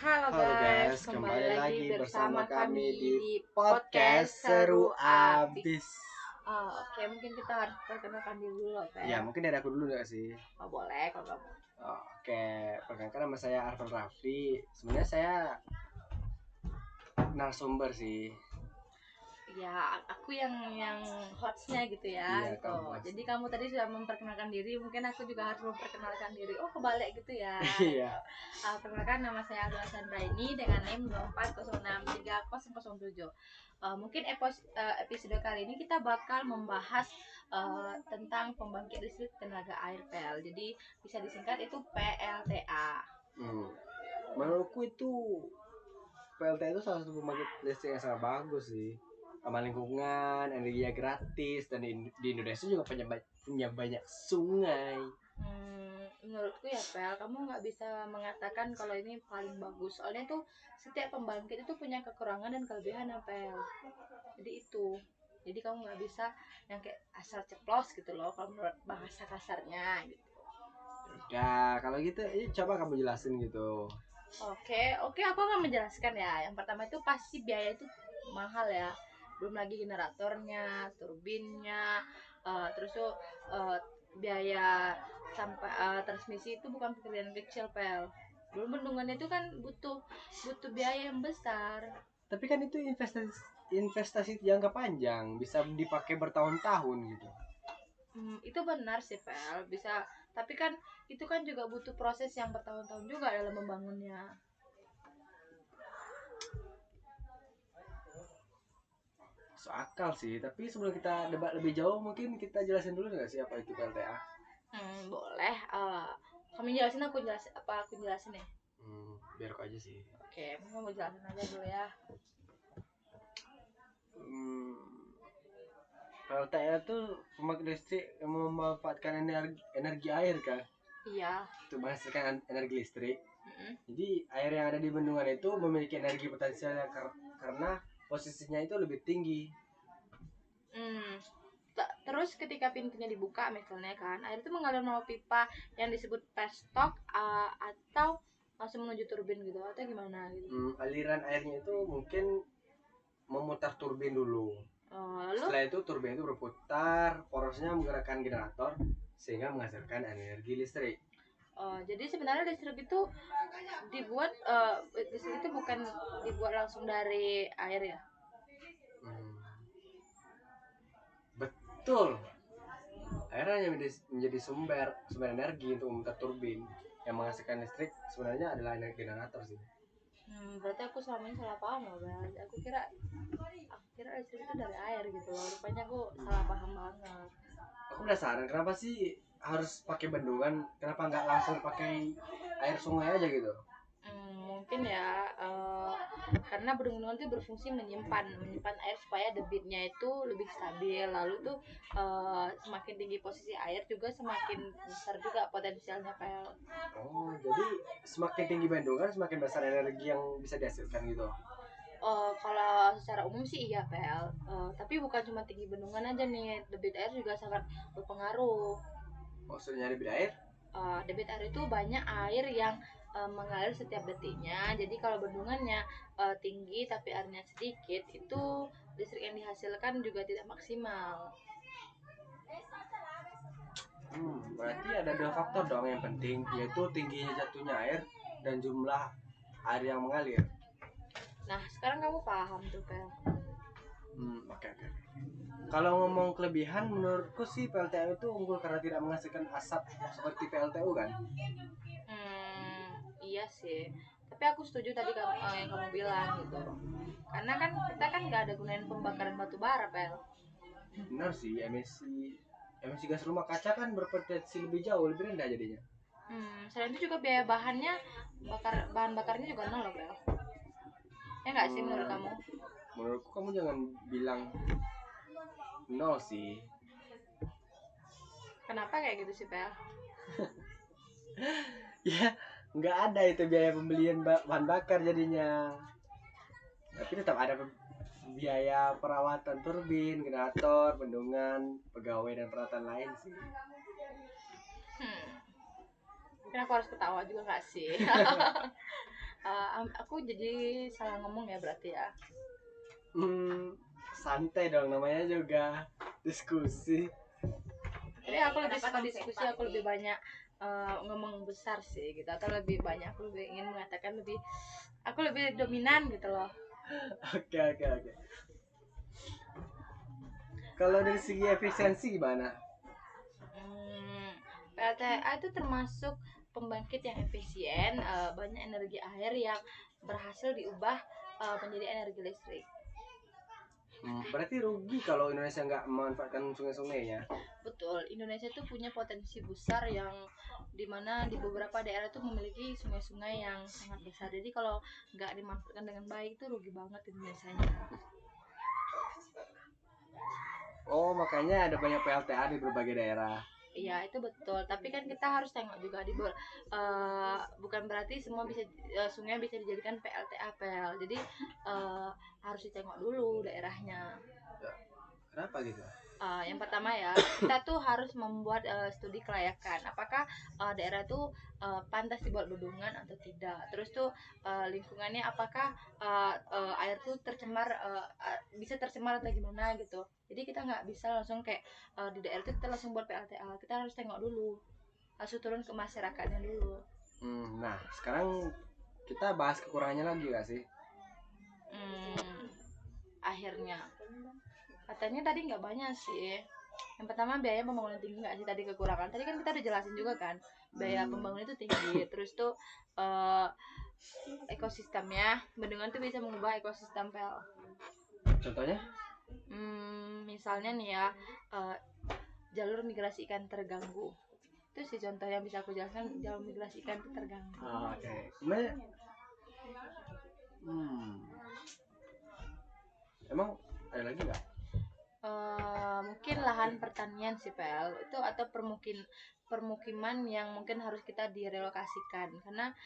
Halo guys, kembali lagi bersama kami di podcast Seru Abis. Abis. Oke, mungkin kita harus perkenalkan dulu loh, Pel. Ya, mungkin dari aku dulu nggak sih? Oh, boleh kalau kamu. Oke, perkenalkan nama saya Arfan Rafli. Sebenarnya saya narasumber sih. Ya, aku yang hostnya gitu ya. Iya, Gitu. kamu host. Jadi kamu tadi sudah memperkenalkan diri, mungkin aku juga harus memperkenalkan diri. Oh, kebalik gitu ya. Iya. Perkenalkan nama saya Aldo Sandra ini dengan NIM 24063007. Mungkin episode kali ini kita bakal membahas tentang pembangkit listrik tenaga air PL. Jadi bisa disingkat itu PLTA. Menurutku itu PLT itu salah satu pembangkit listrik yang sangat bagus sih. Ramah lingkungan, energinya gratis, dan di Indonesia juga punya banyak sungai. Menurutku ya Pel, kamu nggak bisa mengatakan kalau ini paling bagus. Soalnya tuh setiap pembangkit itu punya kekurangan dan kelebihan ya Pel. Jadi itu. Jadi kamu nggak bisa yang kayak asal ceplos gitu loh kalau menurut bahasa kasarnya gitu. Ya, kalau gitu, coba kamu jelasin gitu. Oke, aku akan menjelaskan ya. Yang pertama itu pasti biaya itu mahal ya. Belum lagi generatornya, turbinnya, terus tuh biaya sampai transmisi itu bukan pekerjaan kecil, Pel. Belum bendungannya itu kan butuh biaya yang besar. Tapi kan itu investasi jangka panjang, bisa dipakai bertahun-tahun gitu. Itu benar sih, Pel. Bisa, tapi kan itu kan juga butuh proses yang bertahun-tahun juga dalam membangunnya. Masuk akal sih, tapi sebelum kita debat lebih jauh, mungkin kita jelasin dulu nggak sih apa itu PLTA? Boleh. Kamu jelasin, aku jelasin ya? Biar aku aja sih. Oke, mau jelasin aja dulu ya. PLTA itu pembangkit listrik yang memanfaatkan energi air kan, Iya. untuk menghasilkan energi listrik. Mm-mm. Jadi air yang ada di bendungan itu memiliki energi potensial karena posisinya itu lebih tinggi. Hmm. Terus ketika pintunya dibuka misalnya kan, air itu mengalir melalui pipa yang disebut pestok atau langsung menuju turbin gitu atau gimana gitu. Aliran airnya itu mungkin memutar turbin dulu. Lalu Setelah itu turbin itu berputar, porosnya menggerakkan generator sehingga menghasilkan energi listrik. jadi sebenarnya listrik itu dibuat listrik itu bukan dibuat langsung dari air ya. Betul. Air hanya menjadi sumber energi untuk memutar turbin. Yang menghasilkan listrik sebenarnya adalah energi generator sih. Berarti aku selama ini salah paham loh, Bang. Aku kira listrik itu dari air gitu loh. Rupanya aku salah paham banget. Aku penasaran kenapa sih harus pakai bendungan? Kenapa nggak langsung pakai air sungai aja gitu? Mungkin ya karena bendungan itu berfungsi menyimpan air supaya debitnya itu lebih stabil. Lalu tuh semakin tinggi posisi air juga semakin besar juga potensialnya PL. Oh, jadi semakin tinggi bendungan semakin besar energi yang bisa dihasilkan gitu. Kalau secara umum sih iya PL, tapi bukan cuma tinggi bendungan aja nih, debit air juga sangat berpengaruh. Maksudnya debit air? Debit air itu banyak air yang mengalir setiap detiknya. Jadi kalau bendungannya tinggi tapi airnya sedikit, itu listrik yang dihasilkan juga tidak maksimal. Berarti ada dua faktor dong yang penting, yaitu tingginya jatuhnya air dan jumlah air yang mengalir. Nah, sekarang kamu paham tuh, Pel. Oke. Kalau ngomong kelebihan, menurutku sih PLTU itu unggul karena tidak menghasilkan asap seperti PLTU kan. Iya sih. Tapi aku setuju tadi yang kamu bilang gitu. Karena kan kita kan nggak ada gunain pembakaran batu bara, Pel. Benar sih, emisi gas rumah kaca kan berpotensi lebih jauh, lebih rendah jadinya. Selain itu juga biaya bahan bakarnya juga nol loh, Pel. Ya nggak sih menurut kamu? Menurutku kamu jangan bilang nol sih. Kenapa kayak gitu sih, Pel? Ya, nggak ada itu biaya pembelian bahan bakar jadinya. Tapi tetap ada biaya perawatan turbin, generator, bendungan, pegawai dan peralatan lain sih. Mungkin aku harus ketawa juga nggak sih? Aku jadi salah ngomong ya berarti ya. Santai dong, namanya juga diskusi. Jadi aku lebih suka diskusi, aku lebih banyak ngomong besar sih gitu, atau lebih banyak aku lebih ingin mengatakan lebih, aku lebih dominan gitu loh. Oke. Kalau dari segi efisiensi gimana? PLTA itu termasuk pembangkit yang efisien, banyak energi air yang berhasil diubah menjadi energi listrik. Berarti rugi kalau Indonesia nggak memanfaatkan sungai-sungainya. Betul, Indonesia itu punya potensi besar yang dimana di beberapa daerah itu memiliki sungai-sungai yang sangat besar. Jadi kalau nggak dimanfaatkan dengan baik itu rugi banget Indonesia-nya. Oh, makanya ada banyak PLTA di berbagai daerah. Iya itu betul, tapi kan kita harus tengok juga bukan berarti semua bisa sungai bisa dijadikan PLTA PL. Jadi harus ditengok dulu daerahnya. Kenapa gitu? Yang pertama ya, kita tuh harus membuat studi kelayakan. Apakah daerah itu pantas dibuat bendungan atau tidak. Terus tuh lingkungannya apakah air tuh tercemar, bisa tercemar atau gimana gitu. Jadi kita nggak bisa langsung kayak di daerah itu kita langsung buat PLTA. Kita harus tengok dulu, harus turun ke masyarakatnya dulu. Nah, sekarang kita bahas kekurangannya lagi gak sih? Akhirnya katanya tadi nggak banyak sih. Yang pertama biaya pembangunan tinggi nggak sih, tadi kekurangan tadi kan kita udah jelasin juga kan, biaya pembangunan itu tinggi. Terus tuh ekosistemnya, bendungan tuh bisa mengubah ekosistem PL. Contohnya? Misalnya nih ya, jalur migrasi ikan terganggu. Itu sih contoh yang bisa aku jelaskan, jalur migrasi ikan itu terganggu. Oke. Emang ada lagi nggak? Mungkin lahan pertanian sih PL itu, atau permukiman yang mungkin harus kita direlokasikan, karena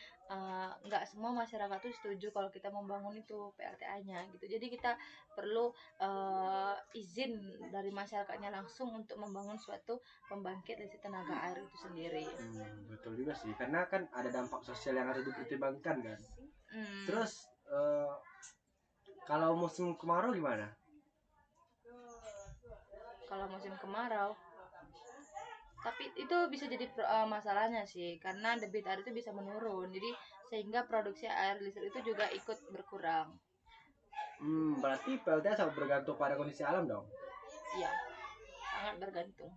nggak semua masyarakat tuh setuju kalau kita membangun itu PLTA-nya gitu. Jadi kita perlu izin dari masyarakatnya langsung untuk membangun suatu pembangkit listrik tenaga air itu sendiri. Betul juga sih, karena kan ada dampak sosial yang harus dipertimbangkan kan. Terus kalau musim kemarau gimana? Kalau musim kemarau, tapi itu bisa jadi masalahnya sih, karena debit air itu bisa menurun, jadi sehingga produksi air listrik itu juga ikut berkurang. Berarti PLTA sangat bergantung pada kondisi alam dong. Iya, sangat bergantung.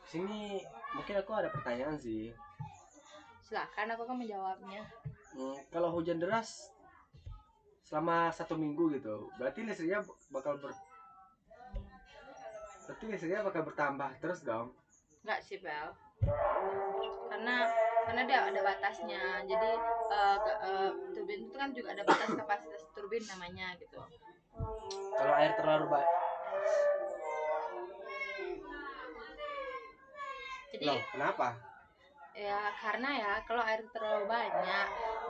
Sini mungkin aku ada pertanyaan sih. Silakan, aku akan menjawabnya. Kalau hujan deras selama 1 minggu gitu, berarti listriknya bakal bertambah terus dong? Enggak sih Bel, karena dia ada batasnya. Jadi turbin itu kan juga ada batas kapasitas turbin namanya gitu. Kalau air terlalu banyak, jadi loh kenapa? Ya karena ya kalau air terlalu banyak,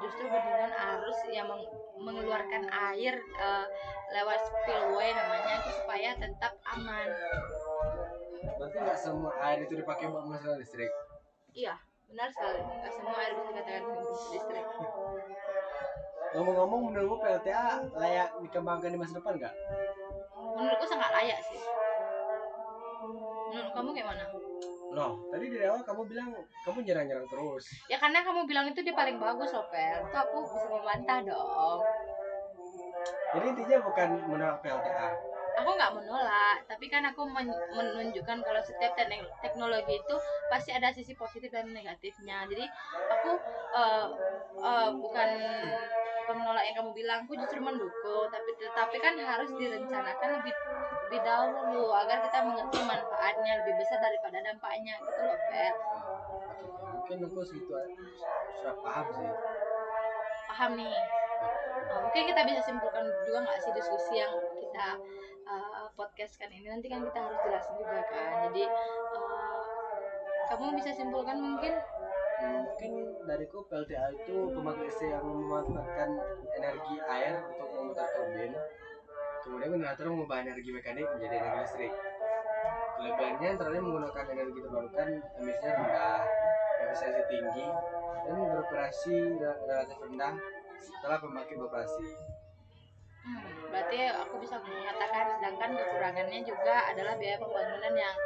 justru bendungan arus yang mengeluarkan air lewat spillway namanya itu, supaya tetap aman. Berarti nggak semua air itu dipakai buat menghasilkan listrik? Iya, benar sekali. Nggak semua air bisa dikatakan listrik. Ngomong-ngomong, menurutmu PLTA layak dikembangkan di masa depan nggak? Menurutku sangat layak sih. Menurut kamu gimana? Loh, tadi di awal kamu bilang kamu nyerang-nyerang terus. Ya karena kamu bilang itu dia paling bagus loh, Per. Itu aku bisa membantah dong. Jadi intinya bukan menolak PLTA. Aku nggak menolak, tapi kan aku menunjukkan kalau setiap teknologi itu pasti ada sisi positif dan negatifnya. Jadi aku bukan menolak yang kamu bilang, aku justru mendukung. Tapi kan harus direncanakan lebih dahulu agar kita mengerti manfaatnya lebih besar daripada dampaknya gitu loh, Per. Mungkin aku segitu sudah paham sih. Paham nih. Mungkin kita bisa simpulkan juga nggak sih diskusi yang kita podcast kan ini, nanti kan kita harus jelasin juga kan. Jadi kamu bisa simpulkan mungkin dariku PLTA itu pembangkit listrik yang memanfaatkan energi air untuk memutar turbin, kemudian generator mengubah energi mekanik menjadi energi listrik. Kelebihannya antara lain menggunakan energi terbarukan, emisinya rendah, efisiensi tinggi, dan beroperasi relatif rendah setelah pembangkit beroperasi. Berarti aku bisa mengatakan sedangkan kekurangannya juga adalah biaya pembangunan yang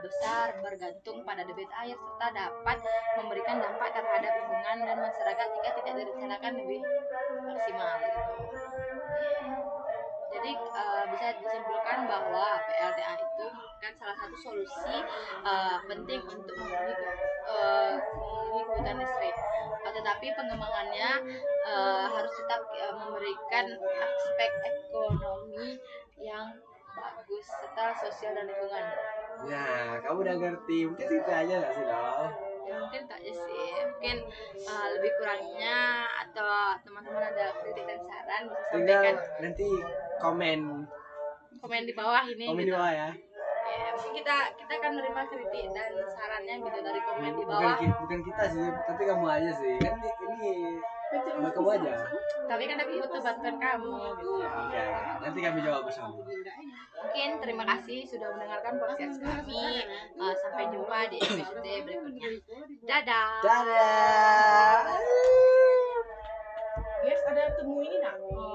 besar bergantung pada debit air serta dapat memberikan dampak terhadap lingkungan dan masyarakat jika tidak direncanakan lebih maksimal gitu. Jadi bisa disimpulkan bahwa PLTA itu merupakan salah satu solusi penting untuk memenuhi kebutuhan listrik. Tetapi pengembangannya harus tetap memberikan aspek ekonomi yang bagus serta sosial dan lingkungan. Nah, kamu udah ngerti. Mungkin itu aja gak sih, Dol? Ya mungkin tak aja sih, mungkin lebih kurangnya atau teman-teman ada kritik dan saran bisa Tinggal sampaikan nanti komen di bawah ini komen di gitu. bawah ya. Ya, mungkin kita akan menerima kritik dan sarannya gitu dari komen di Bukan, bawah. bukan kita sih, tapi kamu aja sih. Kan ini buat kamu aja. Tapi kan aku butuh bantuan kamu gitu. Oke, nanti kami jawab bersama. Mungkin terima kasih sudah mendengarkan podcast kami. Sampai jumpa di episode berikutnya. Dadah. Dadah. Yes, ada temu ini nak.